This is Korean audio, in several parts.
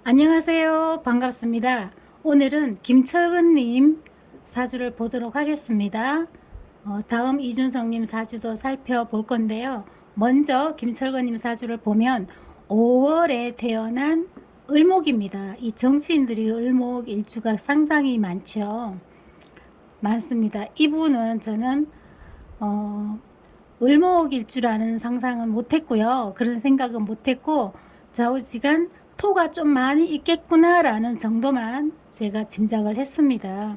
안녕하세요. 반갑습니다. 오늘은 김철근님 사주를 보도록 하겠습니다. 다음 이준성님 사주도 살펴볼 건데요. 먼저 김철근님 사주를 보면 5월에 태어난 을목입니다. 이 정치인들이 을목 일주가 상당히 많습니다. 이분은 저는 을목일 줄 아는 상상은 못했고요. 그런 생각은 못했고 좌우지간 토가 좀 많이 있겠구나라는 정도만 제가 짐작을 했습니다.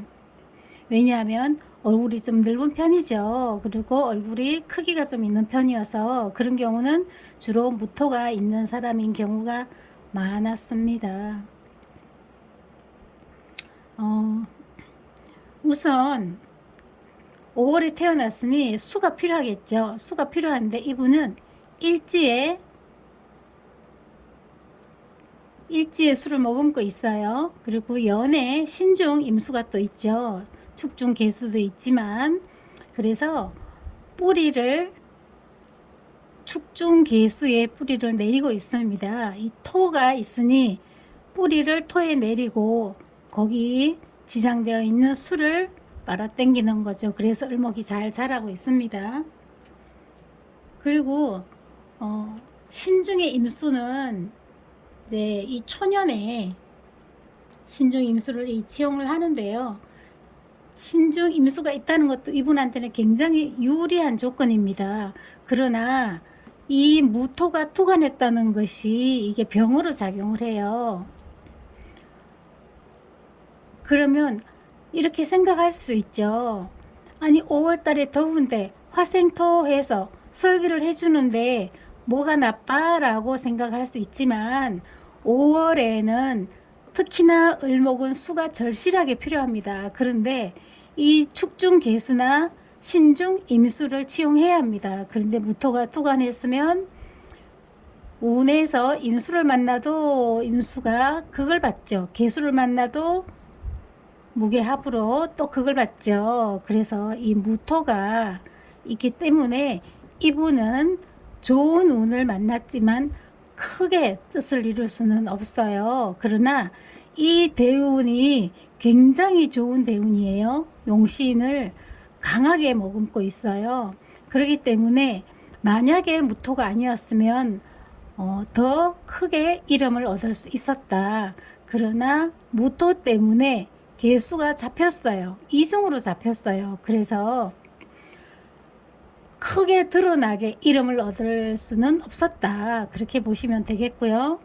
왜냐하면 얼굴이 좀 넓은 편이죠. 그리고 얼굴이 크기가 좀 있는 편이어서 그런 경우는 주로 무토가 있는 사람인 경우가 많았습니다. 우선 5월에 태어났으니 수가 필요하겠죠. 수가 필요한데 이분은 일지에 술을 머금고 있어요. 그리고 연에 신중 임수가 또 있죠. 축중 개수도 있지만 그래서 뿌리를 축중 개수의 뿌리를 내리고 있습니다. 이 토가 있으니 뿌리를 토에 내리고 거기 지장되어 있는 수를 빨아당기는 거죠. 그래서 을목이 잘 자라고 있습니다. 그리고 신중의 임수는 이제 이 초년에 신중 임수를 지용을 하는데요. 신중 임수가 있다는 것도 이분한테는 굉장히 유리한 조건입니다. 그러나 이 무토가 투간했다는 것이 이게 병으로 작용을 해요. 그러면 이렇게 생각할 수 있죠. 아니 5월 달에 더운데 화생토해서 설기를 해주는데 뭐가 나빠? 라고 생각할 수 있지만 5월에는 특히나 을목은 수가 절실하게 필요합니다. 그런데 이 축중 개수나 신중 임수를 치용해야 합니다. 그런데 무토가 투간했으면 운에서 임수를 만나도 임수가 극을 받죠. 개수를 만나도 무게합으로 또 극을 받죠. 그래서 이 무토가 있기 때문에 이분은 좋은 운을 만났지만 크게 뜻을 이룰 수는 없어요. 그러나 이 대운이 굉장히 좋은 대운이에요. 용신을 강하게 머금고 있어요. 그렇기 때문에 만약에 무토가 아니었으면 더 크게 이름을 얻을 수 있었다. 그러나 무토 때문에 개수가 잡혔어요. 이중으로 잡혔어요. 그래서 크게 드러나게 이름을 얻을 수는 없었다. 그렇게 보시면 되겠고요.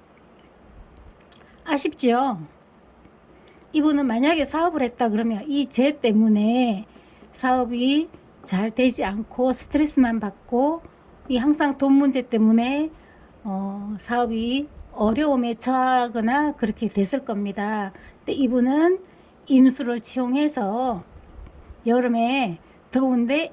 아쉽죠? 이분은 만약에 사업을 했다 그러면 이 죄 때문에 사업이 잘 되지 않고 스트레스만 받고 이 항상 돈 문제 때문에 사업이 어려움에 처하거나 그렇게 됐을 겁니다. 근데 이분은 임수를 치용해서 여름에 더운데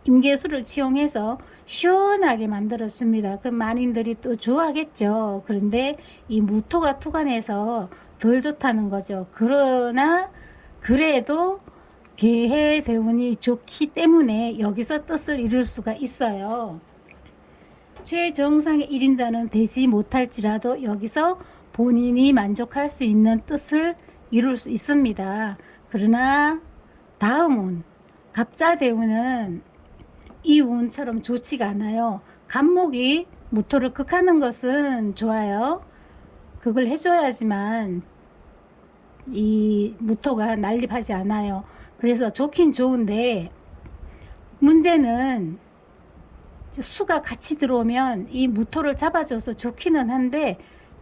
임계수를 치용해서 시원하게 만들어 줍니다. 그 많이들이 또 좋아하겠죠. 그런데 이 무토가 투간해서 덜 좋다는 거죠. 그러나 그래도 개해 대운이 좋기 때문에 여기서 뜻을 이룰 수가 있어요. 최정상의 1인자는 되지 못할지라도 여기서 본인이 만족할 수 있는 뜻을 이룰 수 있습니다. 그러나 다음 운, 갑자대운은 이 운처럼 좋지가 않아요. 간목이 무토를 극하는 것은 좋아요. 그걸 해줘야지만 이 무토가 난립하지 않아요. 그래서 좋긴 좋은데 문제는 수가 같이 들어오면 이 무토를 잡아줘서 좋기는 한데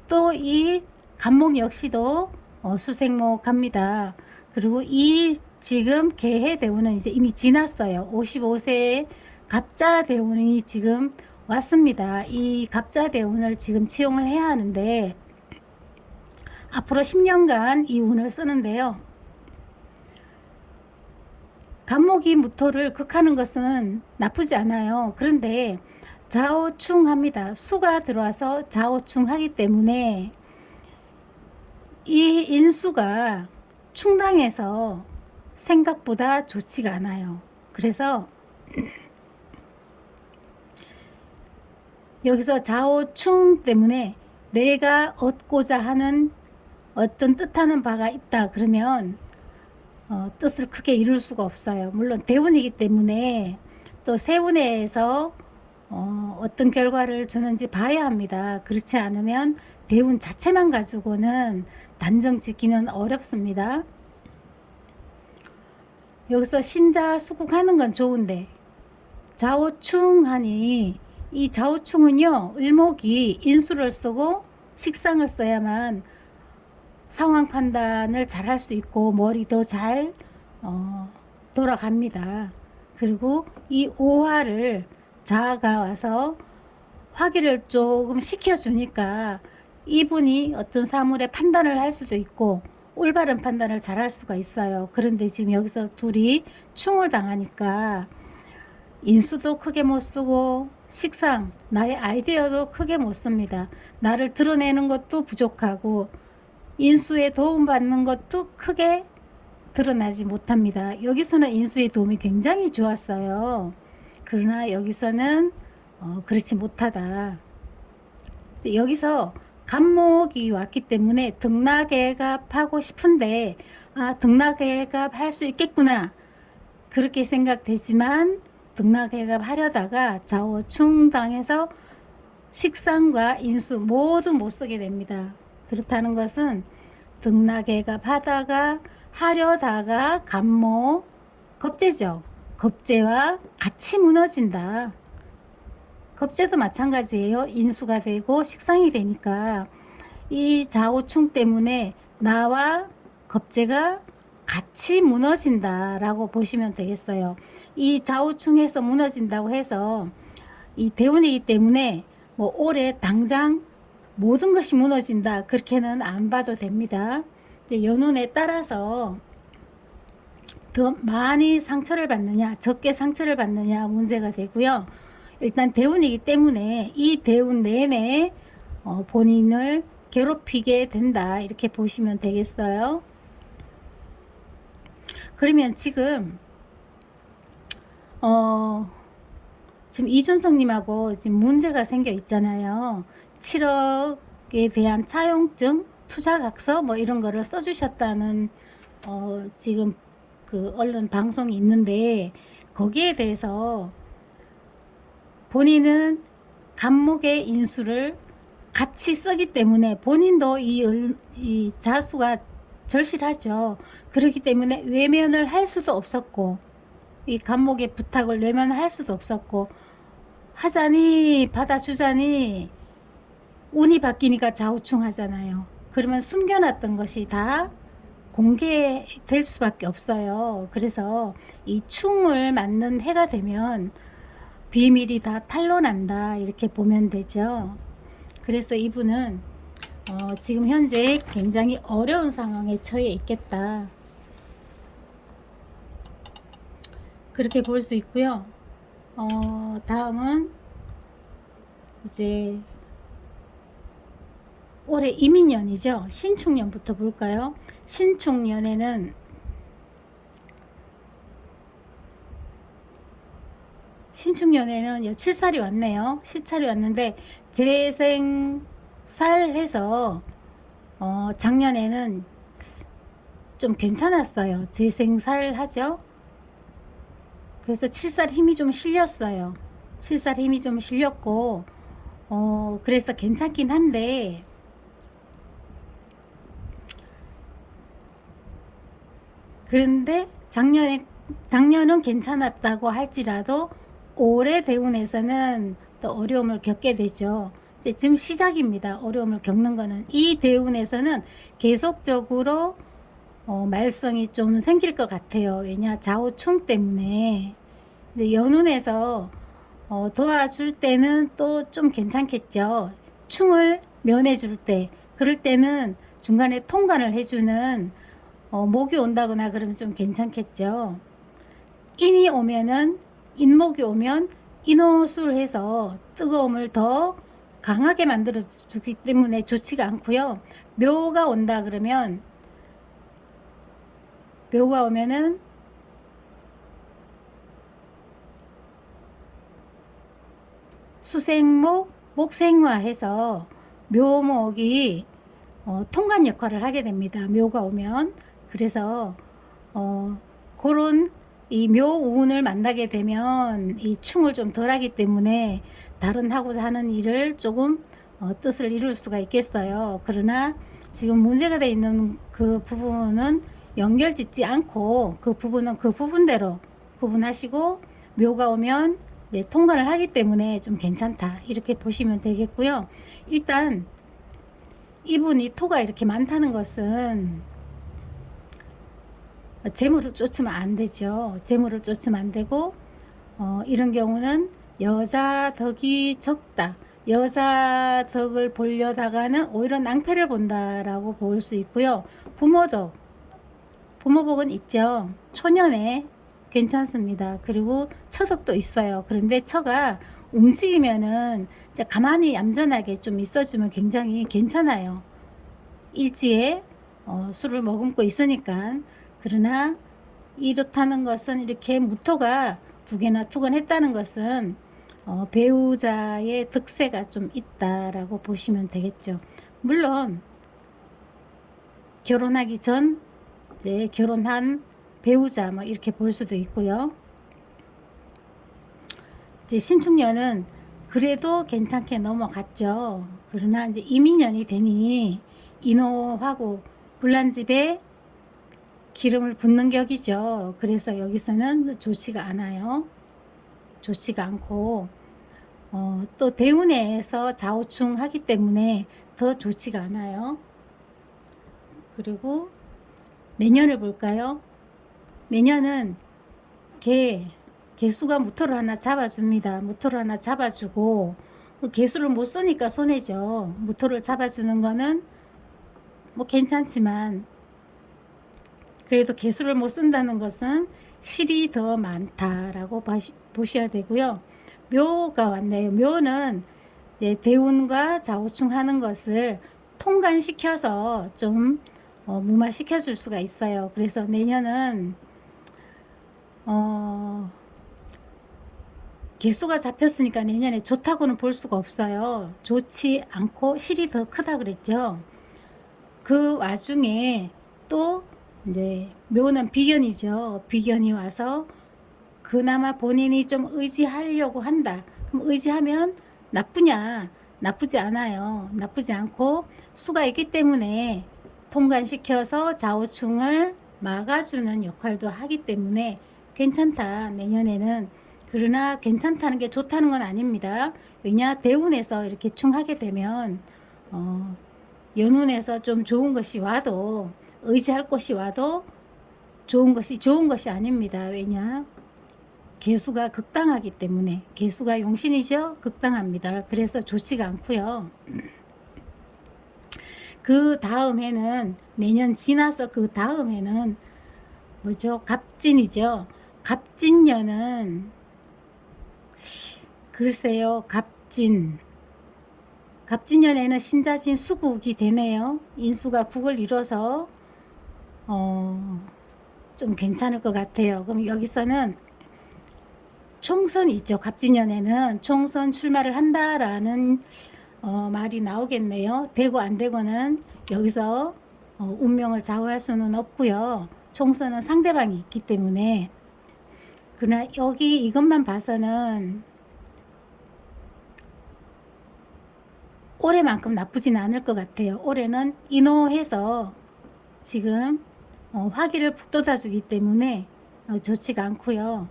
또 이 간목 역시도 수생목 갑니다. 그리고 이 지금 개해 대운은 이제 이미 지났어요. 55세에 갑자 대운이 지금 왔습니다. 이 갑자 대운을 지금 치용을 해야 하는데 앞으로 10년간 이 운을 쓰는데요. 간목이 무토를 극하는 것은 나쁘지 않아요. 그런데 좌우충합니다. 수가 들어와서 좌우충하기 때문에 이 인수가 충당해서 생각보다 좋지가 않아요. 그래서 여기서 좌우충 때문에 내가 얻고자 하는 어떤 뜻하는 바가 있다 그러면 뜻을 크게 이룰 수가 없어요. 물론 대운이기 때문에 또 세운에서 어떤 결과를 주는지 봐야 합니다. 그렇지 않으면 대운 자체만 가지고는 단정 짓기는 어렵습니다. 여기서 신자 수국하는 건 좋은데 좌우충하니 이 좌우충은요 을목이 인수를 쓰고 식상을 써야만 상황 판단을 잘 할 수 있고 머리도 잘 돌아갑니다. 그리고 이 오화를 자아가 와서 화기를 조금 시켜주니까 이분이 어떤 사물의 판단을 할 수도 있고 올바른 판단을 잘 할 수가 있어요. 그런데 지금 여기서 둘이 충을 당하니까 인수도 크게 못 쓰고 식상, 나의 아이디어도 크게 못 씁니다. 나를 드러내는 것도 부족하고 인수에 도움받는 것도 크게 드러나지 못합니다. 여기서는 인수의 도움이 굉장히 좋았어요. 그러나 여기서는 그렇지 못하다. 여기서 간목이 왔기 때문에 등락애갑 하고 싶은데 등락애갑 할 수 있겠구나 그렇게 생각되지만 등락애갑 하려다가 좌우충 당해서 식상과 인수 모두 못 쓰게 됩니다. 그렇다는 것은 등락애갑 하다가 하려다가 간목 겁재죠. 겁재와 같이 무너진다. 겁재도 마찬가지예요. 인수가 되고 식상이 되니까 이 좌우충 때문에 나와 겁재가 같이 무너진다 라고 보시면 되겠어요. 이 좌우충에서 무너진다고 해서 이 대운이기 때문에 뭐 올해 당장 모든 것이 무너진다 그렇게는 안 봐도 됩니다. 이제 연운에 따라서 더 많이 상처를 받느냐 적게 상처를 받느냐 문제가 되고요. 일단 대운이기 때문에 이 대운 내내 본인을 괴롭히게 된다 이렇게 보시면 되겠어요. 그러면 지금 지금 이준성님하고 지금 문제가 생겨 있잖아요. 7억에 대한 차용증, 투자각서 뭐 이런 거를 써주셨다는 지금 그 언론 방송이 있는데 거기에 대해서 본인은 간목의 인수를 같이 쓰기 때문에 본인도 이 자수가 절실하죠. 그렇기 때문에 외면을 할 수도 없었고 이 간목의 부탁을 외면할 수도 없었고 하자니 받아주자니 운이 바뀌니까 좌우충하잖아요. 그러면 숨겨놨던 것이 다 공개될 수밖에 없어요. 그래서 이 충을 맞는 해가 되면 비밀이 다 탄로난다 이렇게 보면 되죠. 그래서 이분은 지금 현재 굉장히 어려운 상황에 처해 있겠다 그렇게 볼 수 있고요. 다음은 이제 올해 이민년이죠. 신축년부터 볼까요? 신축년에는 칠살이 왔네요. 실살이 왔는데 재생살해서 작년에는 좀 괜찮았어요. 재생살하죠. 그래서 칠살 힘이 좀 실렸어요. 칠살 힘이 좀 실렸고 그래서 괜찮긴 한데 그런데 작년은 괜찮았다고 할지라도 올해 대운에서는 또 어려움을 겪게 되죠. 이제 지금 시작입니다. 어려움을 겪는 거는 이 대운에서는 계속적으로 말썽이 좀 생길 것 같아요. 왜냐 좌우충 때문에. 근데 연운에서 도와줄 때는 또 좀 괜찮겠죠. 충을 면해줄 때 그럴 때는 중간에 통관을 해주는 목이 온다거나 그러면 좀 괜찮겠죠. 인이 오면은 인목이 오면 인호술 해서 뜨거움을 더 강하게 만들어 주기 때문에 좋지가 않고요. 묘가 온다 그러면 묘가 오면은 수생목 목생화해서 묘목이 통간 역할을 하게 됩니다. 묘가 오면. 그래서 그런 이 묘운을 만나게 되면 이 충을 좀 덜하기 때문에 다른 하고자 하는 일을 조금 뜻을 이룰 수가 있겠어요. 그러나 지금 문제가 돼 있는 그 부분은 연결 짓지 않고 그 부분은 그 부분대로 구분하시고 묘가 오면 통과를 하기 때문에 좀 괜찮다 이렇게 보시면 되겠고요. 일단 이분이 토가 이렇게 많다는 것은 재물을 쫓으면 안 되죠. 재물을 쫓으면 안 되고 이런 경우는 여자 덕이 적다. 여자 덕을 보려다가는 오히려 낭패를 본다라고 볼 수 있고요. 부모덕, 부모복은 있죠. 초년에 괜찮습니다. 그리고 처덕도 있어요. 그런데 처가 움직이면은 가만히 얌전하게 좀 있어주면 굉장히 괜찮아요. 일지에 술을 머금고 있으니까. 그러나 이렇다는 것은 이렇게 무토가 두 개나 투건했다는 것은 배우자의 득세가 좀 있다라고 보시면 되겠죠. 물론 결혼하기 전 이제 결혼한 배우자 뭐 이렇게 볼 수도 있고요. 이제 신축년은 그래도 괜찮게 넘어갔죠. 그러나 이제 이민년이 되니 인호하고 불난집에 기름을 붓는 격이죠. 그래서 여기서는 좋지가 않아요. 좋지가 않고 또 대운에서 좌우충하기 때문에 더 좋지가 않아요. 그리고 내년을 볼까요? 내년은 개수가 무토를 하나 잡아줍니다. 무토를 하나 잡아주고 개수를 못 쓰니까 손해죠. 무토를 잡아주는 거는 뭐 괜찮지만 그래도 개수를 못 쓴다는 것은 실이 더 많다라고 보셔야 되고요. 묘가 왔네요. 묘는 대운과 좌우충 하는 것을 통관시켜서 좀 무마시켜 줄 수가 있어요. 그래서 내년은 개수가 잡혔으니까 내년에 좋다고는 볼 수가 없어요. 좋지 않고 실이 더 크다 그랬죠. 그 와중에 또 이제 묘는 비견이죠. 비견이 와서 그나마 본인이 좀 의지하려고 한다. 그럼 의지하면 나쁘냐? 나쁘지 않아요. 나쁘지 않고 수가 있기 때문에 통관시켜서 좌우충을 막아주는 역할도 하기 때문에 괜찮다. 내년에는. 그러나 괜찮다는 게 좋다는 건 아닙니다. 왜냐 대운에서 이렇게 충하게 되면 연운에서 좀 좋은 것이 와도 의지할 것이 와도 좋은 것이 아닙니다. 왜냐 개수가 극당하기 때문에. 개수가 용신이죠. 극당합니다. 그래서 좋지가 않고요. 그 다음 해는 내년 지나서 그 다음 해는 뭐죠? 갑진이죠. 갑진년은 글쎄요. 갑진년에는 신자진 수국이 되네요. 인수가 국을 이뤄서 좀 괜찮을 것 같아요. 그럼 여기서는 총선이 있죠. 갑진년에는 총선 출마를 한다라는 말이 나오겠네요. 되고 안 되고는 여기서 운명을 좌우할 수는 없고요. 총선은 상대방이 있기 때문에. 그러나 여기 이것만 봐서는 올해만큼 나쁘진 않을 것 같아요. 올해는 인호해서 지금 화기를 푹 돋아주기 때문에 좋지가 않고요.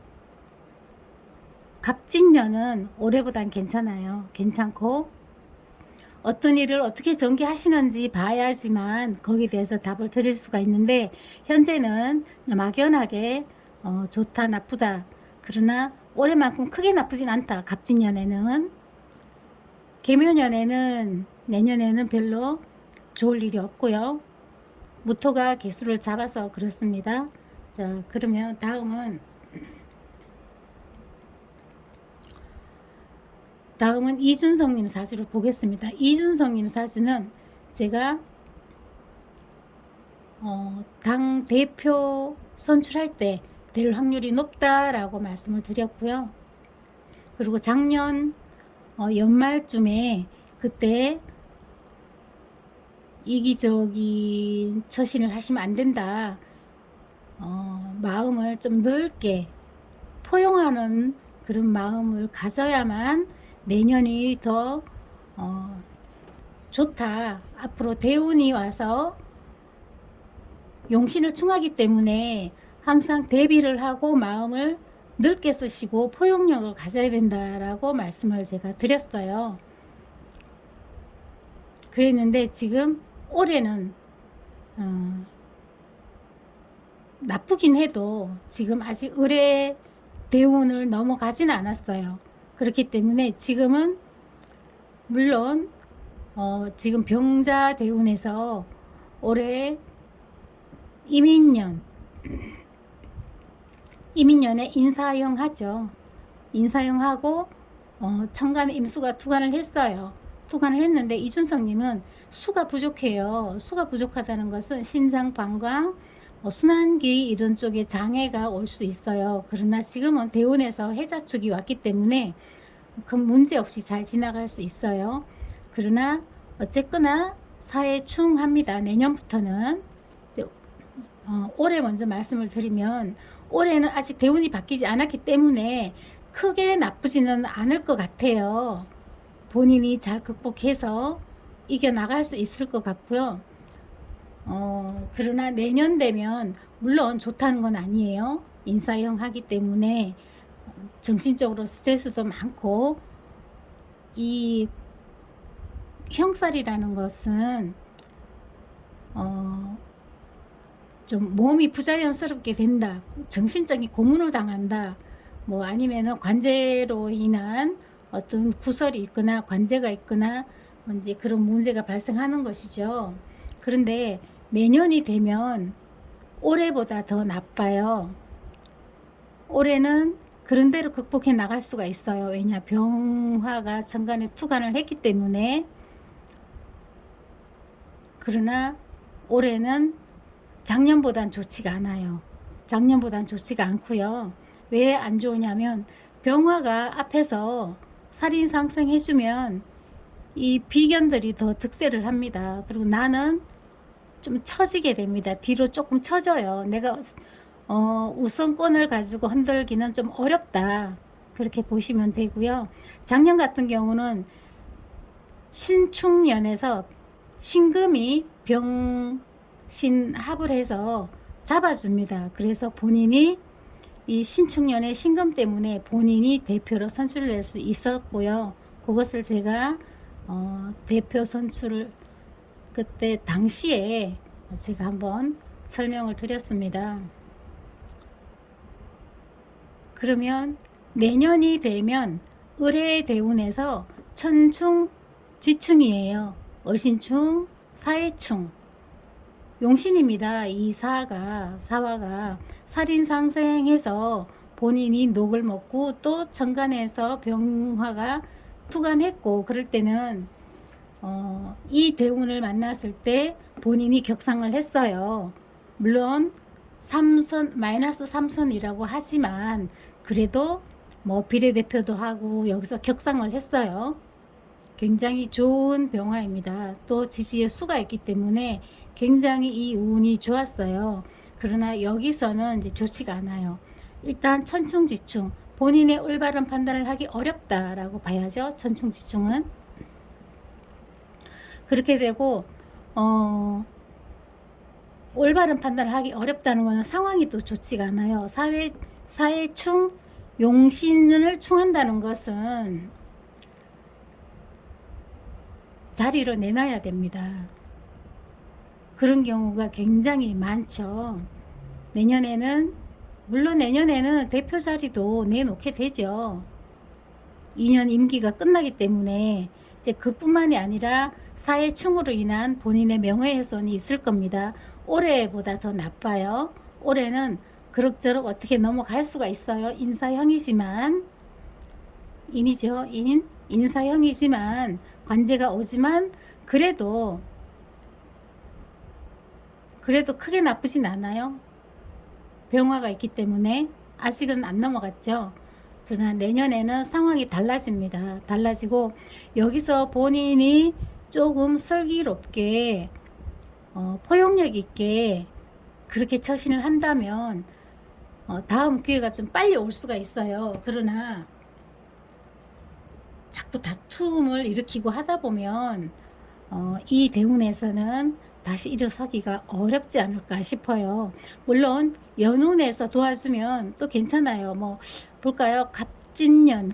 갑진년은 올해보단 괜찮아요. 괜찮고 어떤 일을 어떻게 전개하시는지 봐야지만 거기에 대해서 답을 드릴 수가 있는데 현재는 막연하게 좋다 나쁘다. 그러나 올해만큼 크게 나쁘진 않다. 갑진년에는. 개묘년에는 내년에는 별로 좋을 일이 없고요. 무토가 개수를 잡아서 그렇습니다. 자, 그러면 다음은 이준성님 사주를 보겠습니다. 이준성님 사주는 제가 당 대표 선출할 때 될 확률이 높다라고 말씀을 드렸고요. 그리고 작년 연말쯤에 그때 이기적인 처신을 하시면 안 된다. 마음을 좀 넓게 포용하는 그런 마음을 가져야만 내년이 더 좋다. 앞으로 대운이 와서 용신을 충하기 때문에 항상 대비를 하고 마음을 넓게 쓰시고 포용력을 가져야 된다라고 말씀을 제가 드렸어요. 그랬는데 지금 올해는 나쁘긴 해도 지금 아직 을의 대운을 넘어가지는 않았어요. 그렇기 때문에 지금은 물론 지금 병자 대운에서 올해 이민년에 인사형 하죠. 인사형 하고 천간에 임수가 투관을 했어요. 투관을 했는데 이준성님은 수가 부족해요. 수가 부족하다는 것은 신장, 방광, 순환기 이런 쪽에 장애가 올 수 있어요. 그러나 지금은 대운에서 해자축이 왔기 때문에 큰 문제 없이 잘 지나갈 수 있어요. 그러나 어쨌거나 사회충합니다. 내년부터는. 올해 먼저 말씀을 드리면 올해는 아직 대운이 바뀌지 않았기 때문에 크게 나쁘지는 않을 것 같아요. 본인이 잘 극복해서 이겨나갈 수 있을 것 같고요. 그러나 내년 되면 물론 좋다는 건 아니에요. 인사형 하기 때문에 정신적으로 스트레스도 많고, 이 형살이라는 것은 좀 몸이 부자연스럽게 된다, 정신적인 고문을 당한다, 뭐 아니면은 관제로 인한 어떤 구설이 있거나 관제가 있거나 이제 그런 문제가 발생하는 것이죠. 그런데 내년이 되면 올해보다 더 나빠요. 올해는 그런 대로 극복해 나갈 수가 있어요. 왜냐, 병화가 천간에 투관을 했기 때문에. 그러나 올해는 작년보단 좋지가 않아요. 작년보단 좋지가 않고요. 왜 안 좋으냐면 병화가 앞에서 살인 상승해주면 이 비견들이 더 득세를 합니다. 그리고 나는 좀 처지게 됩니다. 뒤로 조금 처져요. 내가 우선권을 가지고 흔들기는 좀 어렵다. 그렇게 보시면 되고요. 작년 같은 경우는 신축년에서 신금이 병신합을 해서 잡아줍니다. 그래서 본인이 이 신축년의 신금 때문에 본인이 대표로 선출될 수 있었고요. 그것을 제가 대표 선출을 그때 당시에 제가 한번 설명을 드렸습니다. 그러면 내년이 되면 을의 대운에서 천충 지충이에요. 을신충, 사해충, 용신입니다. 이 사화가 살인상생해서 본인이 녹을 먹고 또 천간에서 병화가 투간했고, 그럴 때는 이 대운을 만났을 때 본인이 격상을 했어요. 물론 마이너스 3선이라고 하지만 그래도 뭐 비례대표도 하고 여기서 격상을 했어요. 굉장히 좋은 병화입니다. 또 지지의 수가 있기 때문에 굉장히 이 운이 좋았어요. 그러나 여기서는 이제 좋지가 않아요. 일단 천충지충, 본인의 올바른 판단을 하기 어렵다라고 봐야죠. 천충지충은 그렇게 되고 올바른 판단을 하기 어렵다는 것은 상황이 또 좋지가 않아요. 사회충, 용신을 충한다는 것은 자리를 내놔야 됩니다. 그런 경우가 굉장히 많죠. 물론 내년에는 대표 자리도 내놓게 되죠. 2년 임기가 끝나기 때문에 이제 그뿐만이 아니라 사회충으로 인한 본인의 명예훼손이 있을 겁니다. 올해보다 더 나빠요. 올해는 그럭저럭 어떻게 넘어갈 수가 있어요. 인사형이지만, 인사형이지만 관제가 오지만 그래도 크게 나쁘진 않아요. 병화가 있기 때문에 아직은 안 넘어갔죠. 그러나 내년에는 상황이 달라집니다. 달라지고 여기서 본인이 조금 슬기롭게 포용력 있게 그렇게 처신을 한다면 다음 기회가 좀 빨리 올 수가 있어요. 그러나 자꾸 다툼을 일으키고 하다 보면 이 대운에서는 다시 일어서기가 어렵지 않을까 싶어요. 물론 연운에서 도와주면 또 괜찮아요. 뭐 볼까요? 갑진년은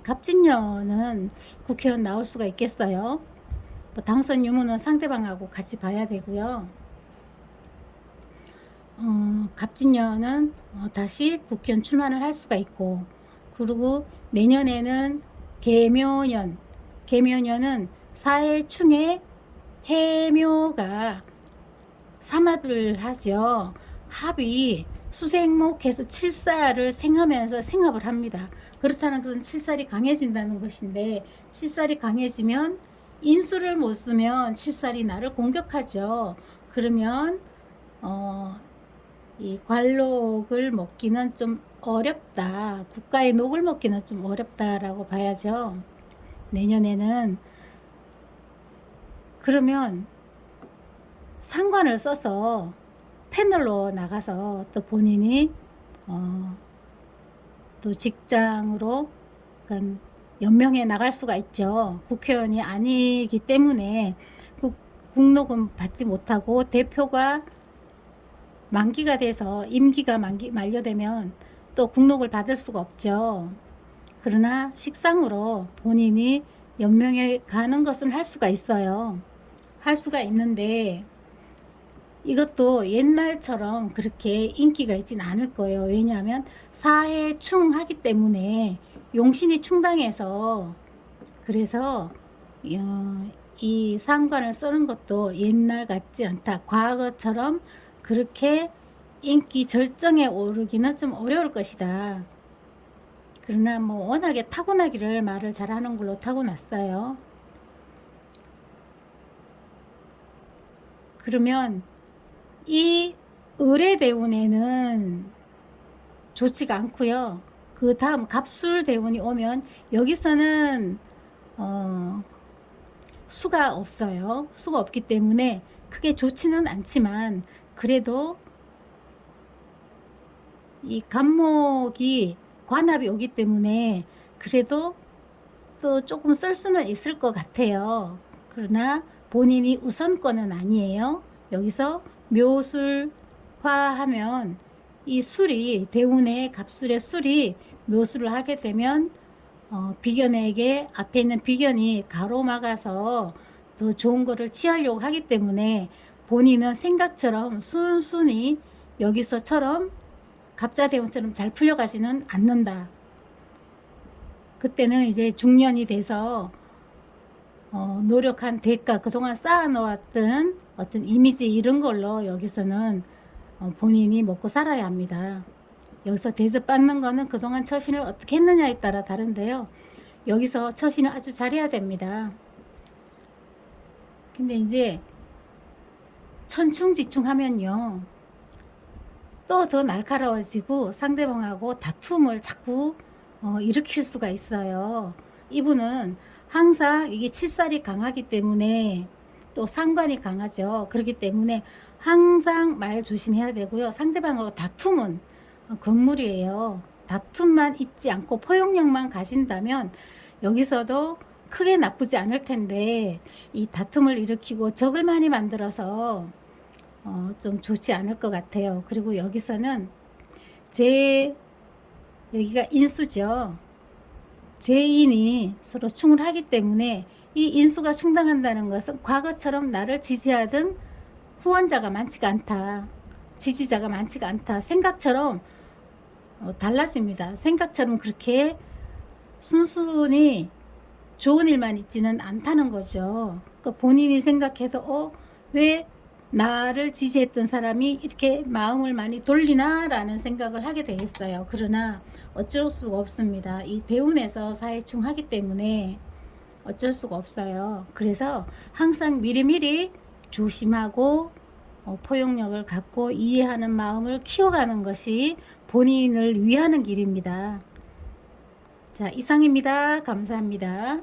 국회의원 나올 수가 있겠어요. 뭐 당선 유무는 상대방하고 같이 봐야 되고요. 갑진년은 다시 국회의원 출마를 할 수가 있고, 그리고 내년에는 계묘년은 사해충의 해묘가 삼합을 하죠. 합이 수생목해서 칠살을 생하면서 생합을 합니다. 그렇다는 것은 칠살이 강해진다는 것인데, 칠살이 강해지면 인수를 못 쓰면 칠살이 나를 공격하죠. 그러면 이 관록을 먹기는 좀 어렵다. 국가의 녹을 먹기는 좀 어렵다라고 봐야죠. 내년에는. 그러면 상관을 써서 패널로 나가서 또 본인이 또 직장으로 연명해 나갈 수가 있죠. 국회의원이 아니기 때문에 국록은 받지 못하고 대표가 만기가 돼서 임기가 만료되면 또 국록을 받을 수가 없죠. 그러나 식상으로 본인이 연명해 가는 것은 할 수가 있어요. 할 수가 있는데 이것도 옛날처럼 그렇게 인기가 있진 않을 거예요. 왜냐하면 사해충하기 때문에 용신이 충당해서, 그래서 이 상관을 쓰는 것도 옛날 같지 않다. 과거처럼 그렇게 인기 절정에 오르기는 좀 어려울 것이다. 그러나 뭐 워낙에 타고나기를 말을 잘하는 걸로 타고났어요. 그러면 이 을의 대운에는 좋지가 않고요. 그 다음 갑술대운이 오면 여기서는 수가 없어요. 수가 없기 때문에 크게 좋지는 않지만, 그래도 이 간목이 관합이 오기 때문에 그래도 또 조금 쓸 수는 있을 것 같아요. 그러나 본인이 우선권은 아니에요. 여기서 묘술화하면 이 술이, 대운의 갑술의 술이 묘술을 하게 되면 비견에게 앞에 있는 비견이 가로막아서 더 좋은 거를 취하려고 하기 때문에 본인은 생각처럼 순순히 여기서처럼 갑자대운처럼 잘 풀려가지는 않는다. 그때는 이제 중년이 돼서 노력한 대가, 그동안 쌓아놓았던 어떤 이미지 이런 걸로 여기서는 본인이 먹고 살아야 합니다. 여기서 대접받는 거는 그동안 처신을 어떻게 했느냐에 따라 다른데요. 여기서 처신을 아주 잘해야 됩니다. 근데 이제 천충지충하면요, 또 더 날카로워지고 상대방하고 다툼을 자꾸 일으킬 수가 있어요. 이분은 항상 이게 칠살이 강하기 때문에, 또 상관이 강하죠. 그렇기 때문에 항상 말 조심해야 되고요. 상대방하고 다툼은 건물이에요. 다툼만 있지 않고 포용력만 가진다면 여기서도 크게 나쁘지 않을 텐데, 이 다툼을 일으키고 적을 많이 만들어서 좀 좋지 않을 것 같아요. 그리고 여기서는 여기가 인수죠. 제인이 서로 충을 하기 때문에 이 인수가 충당한다는 것은 과거처럼 나를 지지하던 후원자가 많지가 않다. 지지자가 많지가 않다. 생각처럼 달라집니다. 생각처럼 그렇게 순순히 좋은 일만 있지는 않다는 거죠. 그러니까 본인이 생각해도 왜 나를 지지했던 사람이 이렇게 마음을 많이 돌리나 라는 생각을 하게 되겠어요. 그러나 어쩔 수가 없습니다. 이 대운에서 사해충하기 때문에 어쩔 수가 없어요. 그래서 항상 미리미리 조심하고 포용력을 갖고 이해하는 마음을 키워가는 것이 본인을 위하는 길입니다. 자, 이상입니다. 감사합니다.